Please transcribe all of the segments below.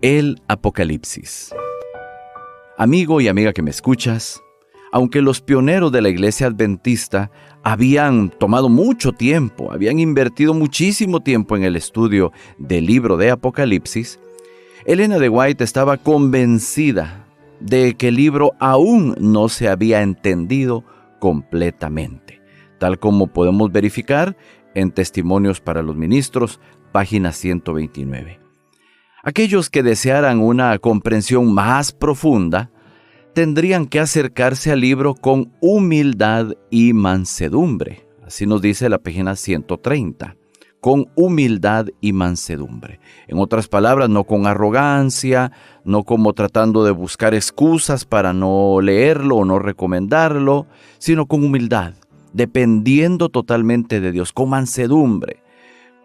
El Apocalipsis. Amigo y amiga que me escuchas, aunque los pioneros de la Iglesia Adventista habían tomado mucho tiempo, habían invertido muchísimo tiempo en el estudio del libro de Apocalipsis, Elena de White estaba convencida de que el libro aún no se había entendido completamente, tal como podemos verificar en Testimonios para los Ministros, página 129. Aquellos que desearan una comprensión más profunda tendrían que acercarse al libro con humildad y mansedumbre. Así nos dice la página 130. Con humildad y mansedumbre. En otras palabras, no con arrogancia, no como tratando de buscar excusas para no leerlo o no recomendarlo, sino con humildad, dependiendo totalmente de Dios, con mansedumbre,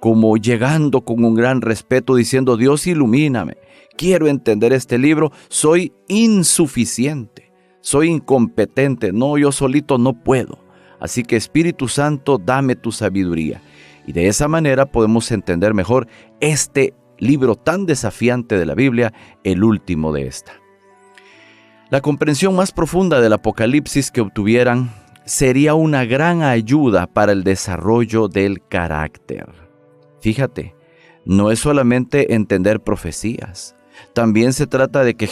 como llegando con un gran respeto diciendo: Dios, ilumíname, quiero entender este libro, soy insuficiente, soy incompetente, no, yo solito no puedo, así que Espíritu Santo, dame tu sabiduría. Y de esa manera podemos entender mejor este libro tan desafiante de la Biblia, el último de esta. La comprensión más profunda del Apocalipsis que obtuvieran sería una gran ayuda para el desarrollo del carácter. Fíjate, no es solamente entender profecías, también se trata de que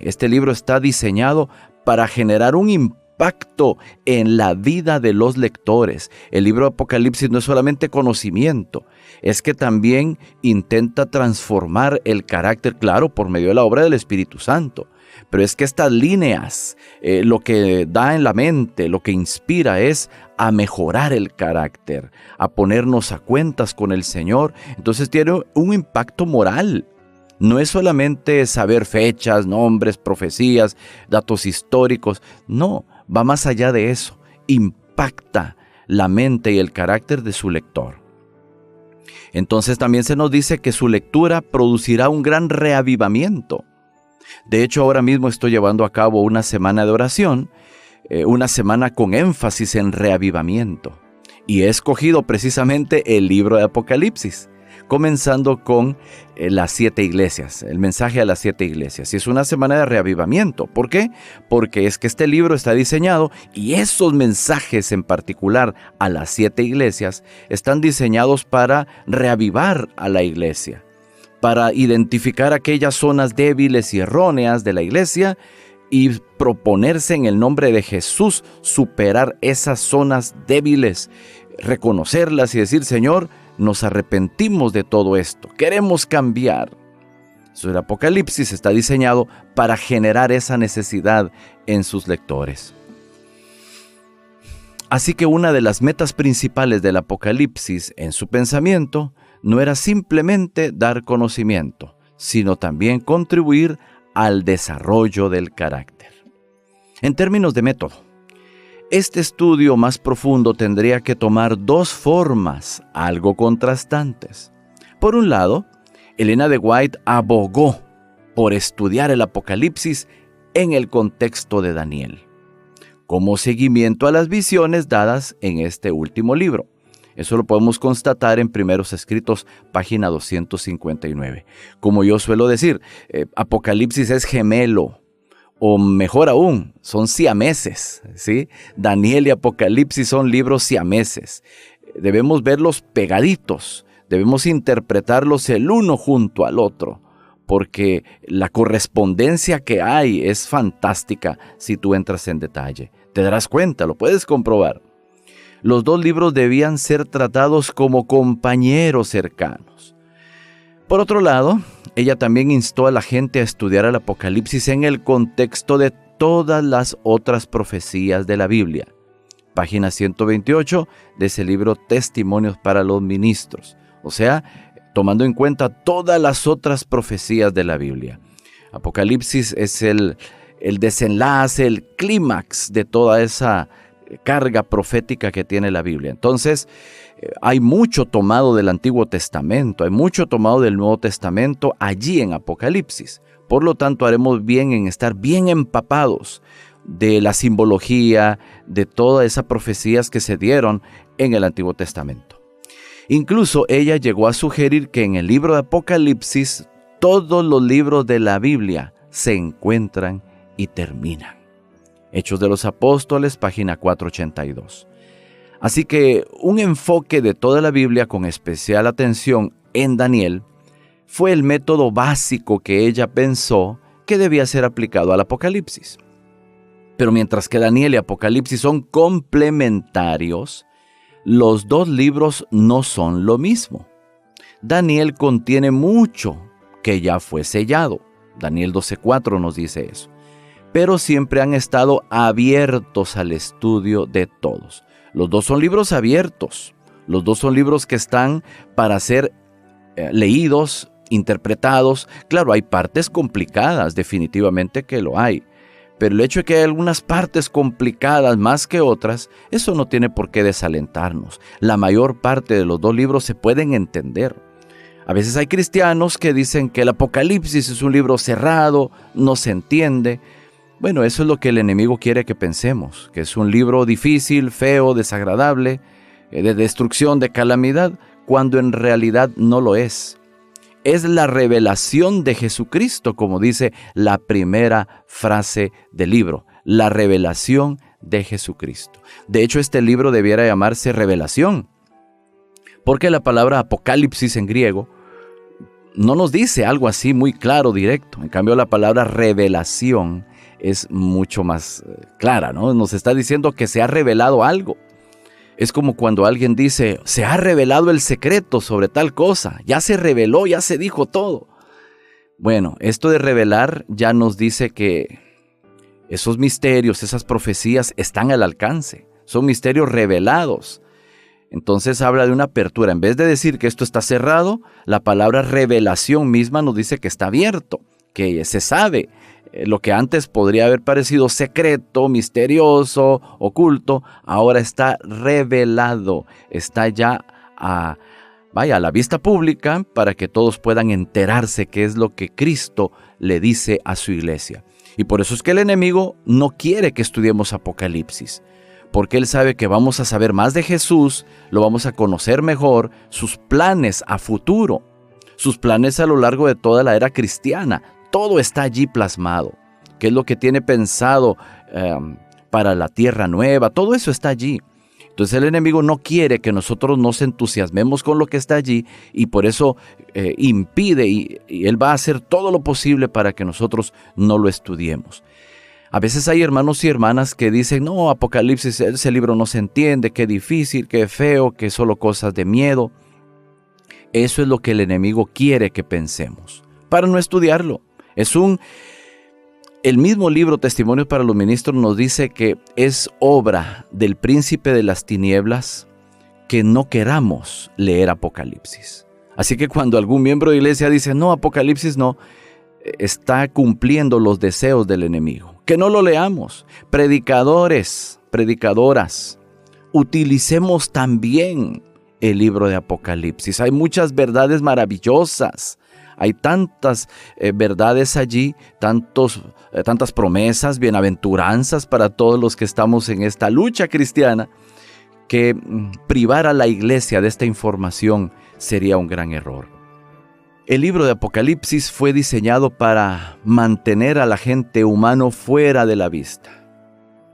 este libro está diseñado para generar un impacto en la vida de los lectores. El libro de Apocalipsis no es solamente conocimiento, es que también intenta transformar el carácter, claro, por medio de la obra del Espíritu Santo. Pero es que estas líneas, lo que da en la mente, lo que inspira es a mejorar el carácter, a ponernos a cuentas con el Señor. Entonces tiene un impacto moral. No es solamente saber fechas, nombres, profecías, datos históricos. No, va más allá de eso. Impacta la mente y el carácter de su lector. Entonces también se nos dice que su lectura producirá un gran reavivamiento. De hecho, ahora mismo estoy llevando a cabo una semana de oración, una semana con énfasis en reavivamiento. Y he escogido precisamente el libro de Apocalipsis, comenzando con las 7 iglesias, el mensaje a las 7 iglesias. Y es una semana de reavivamiento. ¿Por qué? Porque es que este libro está diseñado y esos mensajes en particular a las 7 iglesias están diseñados para reavivar a la iglesia, para identificar aquellas zonas débiles y erróneas de la iglesia y proponerse en el nombre de Jesús superar esas zonas débiles, reconocerlas y decir: Señor, nos arrepentimos de todo esto, queremos cambiar. El Apocalipsis está diseñado para generar esa necesidad en sus lectores. Así que una de las metas principales del Apocalipsis en su pensamiento no era simplemente dar conocimiento, sino también contribuir al desarrollo del carácter. En términos de método, este estudio más profundo tendría que tomar 2 formas algo contrastantes. Por un lado, Elena de White abogó por estudiar el Apocalipsis en el contexto de Daniel, como seguimiento a las visiones dadas en este último libro. Eso lo podemos constatar en Primeros Escritos, página 259. Como yo suelo decir, Apocalipsis es gemelo, o mejor aún, son siameses, ¿sí? Daniel y Apocalipsis son libros siameses. Debemos verlos pegaditos, debemos interpretarlos el uno junto al otro, porque la correspondencia que hay es fantástica si tú entras en detalle. Te darás cuenta, lo puedes comprobar. Los 2 libros debían ser tratados como compañeros cercanos. Por otro lado, ella también instó a la gente a estudiar el Apocalipsis en el contexto de todas las otras profecías de la Biblia. Página 128 de ese libro Testimonios para los Ministros. O sea, tomando en cuenta todas las otras profecías de la Biblia. Apocalipsis es el desenlace, el clímax de toda esa carga profética que tiene la Biblia. Entonces, hay mucho tomado del Antiguo Testamento, hay mucho tomado del Nuevo Testamento allí en Apocalipsis. Por lo tanto, haremos bien en estar bien empapados de la simbología, de todas esas profecías que se dieron en el Antiguo Testamento. Incluso ella llegó a sugerir que en el libro de Apocalipsis todos los libros de la Biblia se encuentran y terminan. Hechos de los Apóstoles, página 482. Así que un enfoque de toda la Biblia con especial atención en Daniel fue el método básico que ella pensó que debía ser aplicado al Apocalipsis. Pero mientras que Daniel y Apocalipsis son complementarios, los dos libros no son lo mismo. Daniel contiene mucho que ya fue sellado. Daniel 12:4 nos dice eso. Pero siempre han estado abiertos al estudio de todos. Los dos son libros abiertos. Los dos son libros que están para ser leídos, interpretados. Claro, hay partes complicadas, definitivamente que lo hay. Pero el hecho de que hay algunas partes complicadas más que otras, eso no tiene por qué desalentarnos. La mayor parte de los dos libros se pueden entender. A veces hay cristianos que dicen que el Apocalipsis es un libro cerrado, no se entiende. Bueno, eso es lo que el enemigo quiere que pensemos, que es un libro difícil, feo, desagradable, de destrucción, de calamidad, cuando en realidad no lo es. Es la revelación de Jesucristo, como dice la primera frase del libro, la revelación de Jesucristo. De hecho, este libro debiera llamarse Revelación, porque la palabra Apocalipsis en griego no nos dice algo así muy claro, directo. En cambio, la palabra revelación es mucho más clara, ¿no? Nos está diciendo que se ha revelado algo. Es como cuando alguien dice, se ha revelado el secreto sobre tal cosa, ya se reveló, ya se dijo todo. Bueno, esto de revelar ya nos dice que esos misterios, esas profecías están al alcance, son misterios revelados. Entonces habla de una apertura. En vez de decir que esto está cerrado, la palabra revelación misma nos dice que está abierto, que se sabe. Lo que antes podría haber parecido secreto, misterioso, oculto, ahora está revelado, está ya a la vista pública para que todos puedan enterarse qué es lo que Cristo le dice a su iglesia. Y por eso es que el enemigo no quiere que estudiemos Apocalipsis, porque él sabe que vamos a saber más de Jesús, lo vamos a conocer mejor, sus planes a futuro, sus planes a lo largo de toda la era cristiana. Todo está allí plasmado. ¿Qué es lo que tiene pensado para la tierra nueva? Todo eso está allí. Entonces el enemigo no quiere que nosotros nos entusiasmemos con lo que está allí y por eso impide y él va a hacer todo lo posible para que nosotros no lo estudiemos. A veces hay hermanos y hermanas que dicen, no, Apocalipsis, ese libro no se entiende, qué difícil, qué feo, que solo cosas de miedo. Eso es lo que el enemigo quiere que pensemos, para no estudiarlo. El mismo libro Testimonios para los Ministros nos dice que es obra del príncipe de las tinieblas que no queramos leer Apocalipsis. Así que cuando algún miembro de iglesia dice, no, Apocalipsis no, está cumpliendo los deseos del enemigo. Que no lo leamos. Predicadores, predicadoras, utilicemos también el libro de Apocalipsis. Hay muchas verdades maravillosas. Hay tantas verdades allí, tantas promesas, bienaventuranzas para todos los que estamos en esta lucha cristiana, que privar a la iglesia de esta información sería un gran error. El libro de Apocalipsis fue diseñado para mantener a la gente humano fuera de la vista.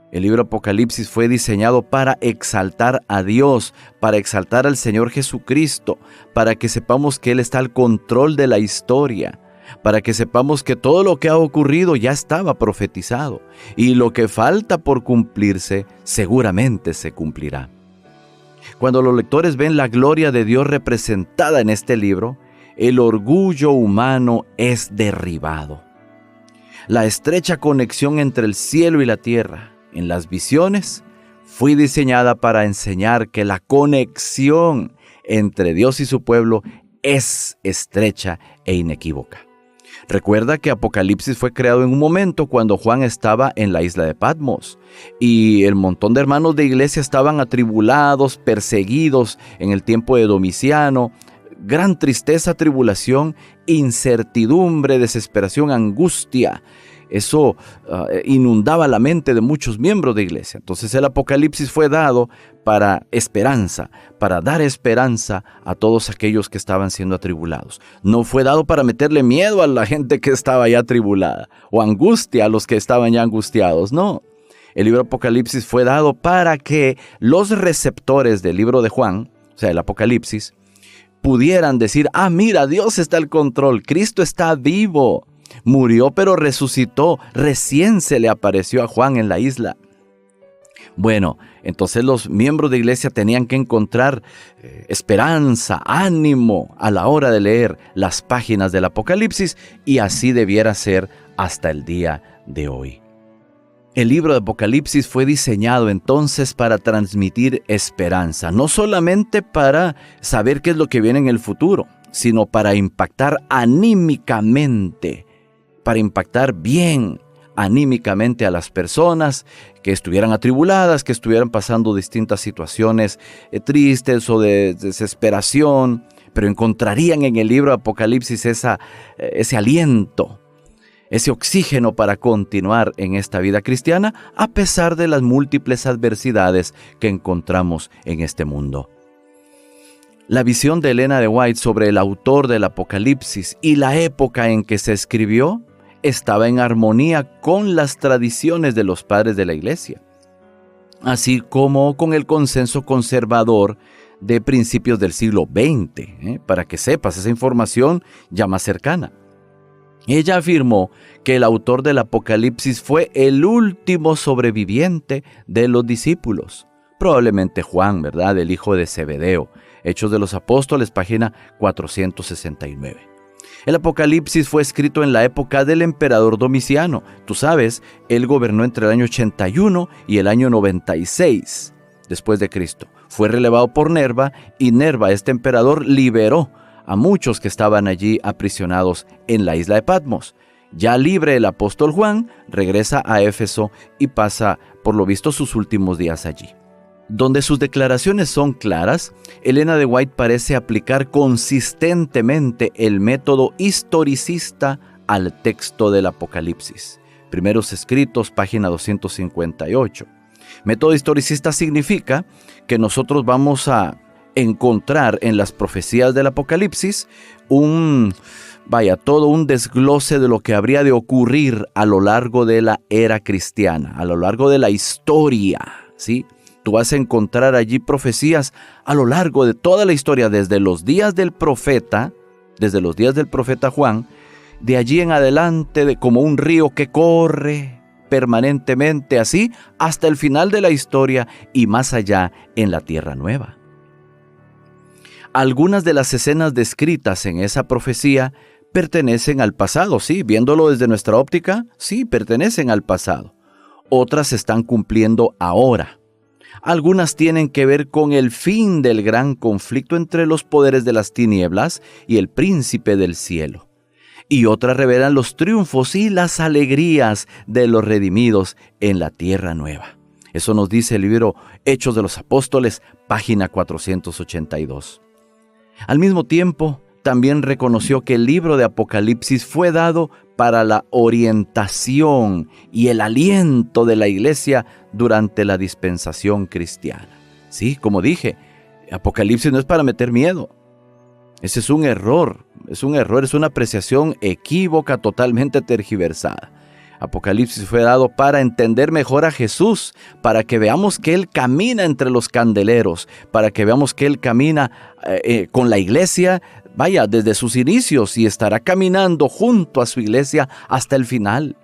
El libro Apocalipsis fue diseñado para exaltar a Dios, para exaltar al Señor Jesucristo, para que sepamos que Él está al control de la historia, para que sepamos que todo lo que ha ocurrido ya estaba profetizado y lo que falta por cumplirse seguramente se cumplirá. Cuando los lectores ven la gloria de Dios representada en este libro, el orgullo humano es derribado. La estrecha conexión entre el cielo y la tierra en las visiones fue diseñada para enseñar que la conexión entre Dios y su pueblo es estrecha e inequívoca. Recuerda que Apocalipsis fue creado en un momento cuando Juan estaba en la isla de Patmos y el montón de hermanos de iglesia estaban atribulados, perseguidos en el tiempo de Domiciano. Gran tristeza, tribulación, incertidumbre, desesperación, angustia. Eso inundaba la mente de muchos miembros de iglesia. Entonces el Apocalipsis fue dado para esperanza, para dar esperanza a todos aquellos que estaban siendo atribulados. No fue dado para meterle miedo a la gente que estaba ya atribulada o angustia a los que estaban ya angustiados. No, el libro Apocalipsis fue dado para que los receptores del libro de Juan, o sea, el Apocalipsis, pudieran decir, mira, Dios está al control, Cristo está vivo, murió pero resucitó, recién se le apareció a Juan en la isla. Bueno, entonces los miembros de iglesia tenían que encontrar esperanza, ánimo a la hora de leer las páginas del Apocalipsis, y así debiera ser hasta el día de hoy. El libro de Apocalipsis fue diseñado entonces para transmitir esperanza, no solamente para saber qué es lo que viene en el futuro, sino para impactar anímicamente, para impactar bien anímicamente a las personas que estuvieran atribuladas, que estuvieran pasando distintas situaciones tristes o de desesperación, pero encontrarían en el libro de Apocalipsis ese aliento, ese oxígeno para continuar en esta vida cristiana a pesar de las múltiples adversidades que encontramos en este mundo. La visión de Elena de White sobre el autor del Apocalipsis y la época en que se escribió estaba en armonía con las tradiciones de los padres de la iglesia, así como con el consenso conservador de principios del siglo XX, para que sepas esa información ya más cercana. Ella afirmó que el autor del Apocalipsis fue el último sobreviviente de los discípulos. Probablemente Juan, ¿verdad? El hijo de Zebedeo. Hechos de los Apóstoles, página 469. El Apocalipsis fue escrito en la época del emperador Domiciano. Tú sabes, él gobernó entre el año 81 y el año 96 después de Cristo. Fue relevado por Nerva, y Nerva, este emperador, liberó a muchos que estaban allí aprisionados en la isla de Patmos. Ya libre, el apóstol Juan regresa a Éfeso y pasa, por lo visto, sus últimos días allí. Donde sus declaraciones son claras, Elena de White parece aplicar consistentemente el método historicista al texto del Apocalipsis. Primeros escritos, página 258. Método historicista significa que nosotros vamos a encontrar en las profecías del Apocalipsis todo un desglose de lo que habría de ocurrir a lo largo de la era cristiana, a lo largo de la historia, ¿sí? Tú vas a encontrar allí profecías a lo largo de toda la historia, desde los días del profeta Juan, de allí en adelante, como un río que corre permanentemente así, hasta el final de la historia y más allá en la Tierra Nueva. Algunas de las escenas descritas en esa profecía pertenecen al pasado, sí, viéndolo desde nuestra óptica, sí, pertenecen al pasado. Otras se están cumpliendo ahora. Algunas tienen que ver con el fin del gran conflicto entre los poderes de las tinieblas y el príncipe del cielo. Y otras revelan los triunfos y las alegrías de los redimidos en la tierra nueva. Eso nos dice el libro Hechos de los Apóstoles, página 482. Al mismo tiempo, también reconoció que el libro de Apocalipsis fue dado para la orientación y el aliento de la iglesia durante la dispensación cristiana. Sí, como dije, Apocalipsis no es para meter miedo. Ese es un error, es una apreciación equívoca, totalmente tergiversada. Apocalipsis fue dado para entender mejor a Jesús, para que veamos que Él camina entre los candeleros, para que veamos que Él camina con la iglesia, desde sus inicios, y estará caminando junto a su iglesia hasta el final.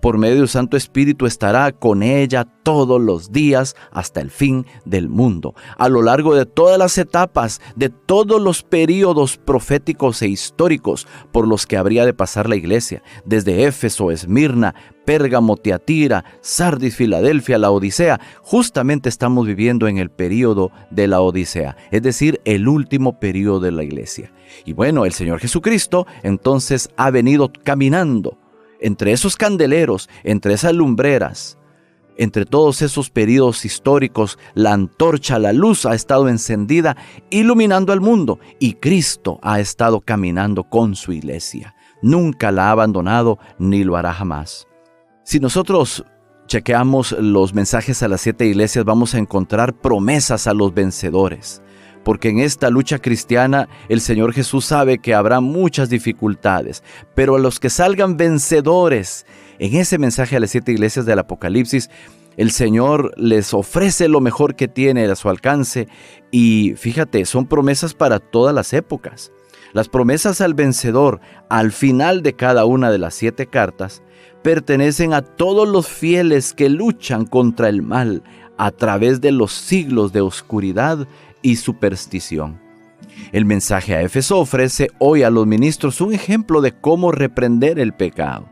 Por medio del Santo Espíritu estará con ella todos los días hasta el fin del mundo. A lo largo de todas las etapas, de todos los períodos proféticos e históricos por los que habría de pasar la iglesia, desde Éfeso, Esmirna, Pérgamo, Tiatira, Sardis, Filadelfia, la Odisea, justamente estamos viviendo en el período de la Odisea, es decir, el último período de la iglesia. Y bueno, el Señor Jesucristo entonces ha venido caminando entre esos candeleros, entre esas lumbreras, entre todos esos periodos históricos. La antorcha, la luz ha estado encendida, iluminando al mundo, y Cristo ha estado caminando con su iglesia. Nunca la ha abandonado ni lo hará jamás. Si nosotros chequeamos los mensajes a las 7 iglesias, vamos a encontrar promesas a los vencedores. Porque en esta lucha cristiana, el Señor Jesús sabe que habrá muchas dificultades. Pero a los que salgan vencedores, en ese mensaje a las 7 iglesias del Apocalipsis, el Señor les ofrece lo mejor que tiene a su alcance. Y fíjate, son promesas para todas las épocas. Las promesas al vencedor, al final de cada una de las 7 cartas, pertenecen a todos los fieles que luchan contra el mal a través de los siglos de oscuridad y superstición. El mensaje a Éfeso ofrece hoy a los ministros un ejemplo de cómo reprender el pecado.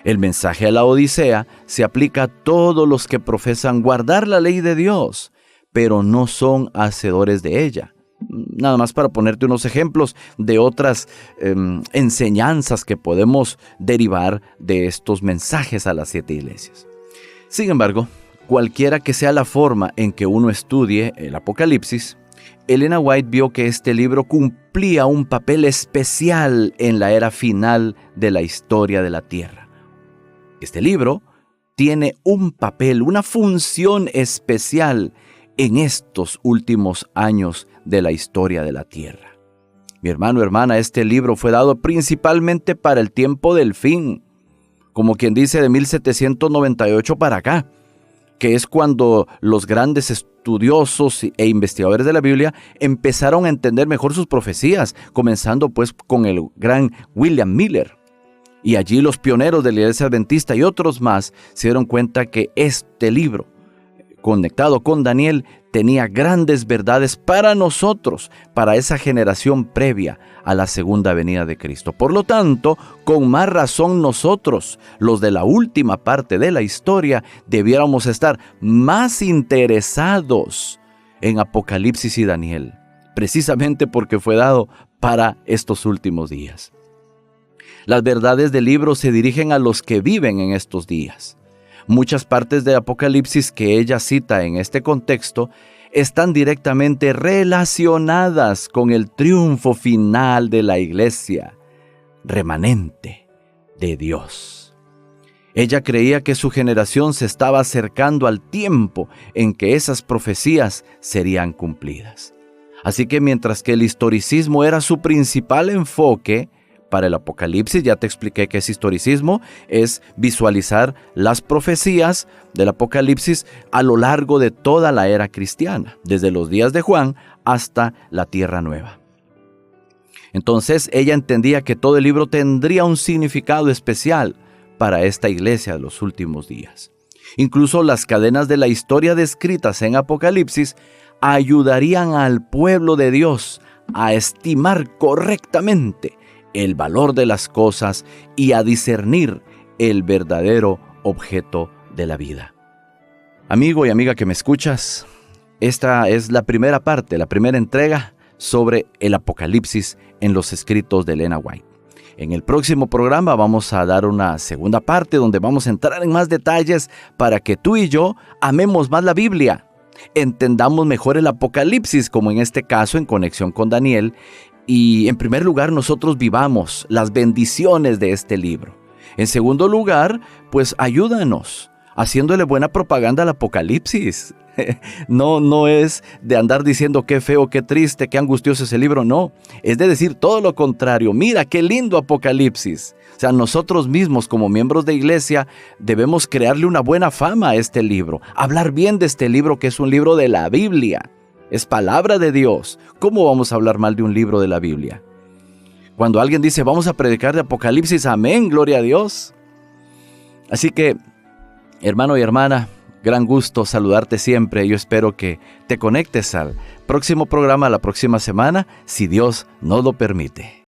El mensaje a la Odisea se aplica a todos los que profesan guardar la ley de Dios, pero no son hacedores de ella. Nada más para ponerte unos ejemplos de otras enseñanzas que podemos derivar de estos mensajes a las 7 iglesias. Sin embargo, cualquiera que sea la forma en que uno estudie el Apocalipsis, Elena White vio que este libro cumplía un papel especial en la era final de la historia de la Tierra. Este libro tiene un papel, una función especial en estos últimos años de la historia de la Tierra. Mi hermano, hermana, este libro fue dado principalmente para el tiempo del fin, como quien dice de 1798 para acá, que es cuando los grandes estudiosos e investigadores de la Biblia empezaron a entender mejor sus profecías, comenzando pues con el gran William Miller. Y allí los pioneros de la Iglesia Adventista y otros más se dieron cuenta que este libro, conectado con Daniel, tenía grandes verdades para nosotros, para esa generación previa a la segunda venida de Cristo. Por lo tanto, con más razón nosotros, los de la última parte de la historia, debiéramos estar más interesados en Apocalipsis y Daniel, precisamente porque fue dado para estos últimos días. Las verdades del libro se dirigen a los que viven en estos días. Muchas partes de Apocalipsis que ella cita en este contexto están directamente relacionadas con el triunfo final de la iglesia remanente de Dios. Ella creía que su generación se estaba acercando al tiempo en que esas profecías serían cumplidas. Así que mientras que el historicismo era su principal enfoque, para el Apocalipsis, ya te expliqué qué es historicismo, es visualizar las profecías del Apocalipsis a lo largo de toda la era cristiana, desde los días de Juan hasta la Tierra Nueva. Entonces ella entendía que todo el libro tendría un significado especial para esta iglesia de los últimos días. Incluso las cadenas de la historia descritas en Apocalipsis ayudarían al pueblo de Dios a estimar correctamente el valor de las cosas y a discernir el verdadero objeto de la vida. Amigo y amiga que me escuchas, esta es la primera parte, la primera entrega sobre el Apocalipsis en los escritos de Elena White. En el próximo programa vamos a dar una segunda parte donde vamos a entrar en más detalles para que tú y yo amemos más la Biblia, entendamos mejor el Apocalipsis, como en este caso en conexión con Daniel, y en primer lugar nosotros vivamos las bendiciones de este libro. En segundo lugar, pues ayúdanos haciéndole buena propaganda al Apocalipsis. No es de andar diciendo qué feo, qué triste, qué angustioso ese libro, no. Es de decir todo lo contrario. Mira qué lindo Apocalipsis. O sea, nosotros mismos como miembros de iglesia debemos crearle una buena fama a este libro. Hablar bien de este libro, que es un libro de la Biblia. Es palabra de Dios. ¿Cómo vamos a hablar mal de un libro de la Biblia? Cuando alguien dice, vamos a predicar de Apocalipsis, amén, gloria a Dios. Así que, hermano y hermana, gran gusto saludarte siempre. Yo espero que te conectes al próximo programa la próxima semana, si Dios nos lo permite.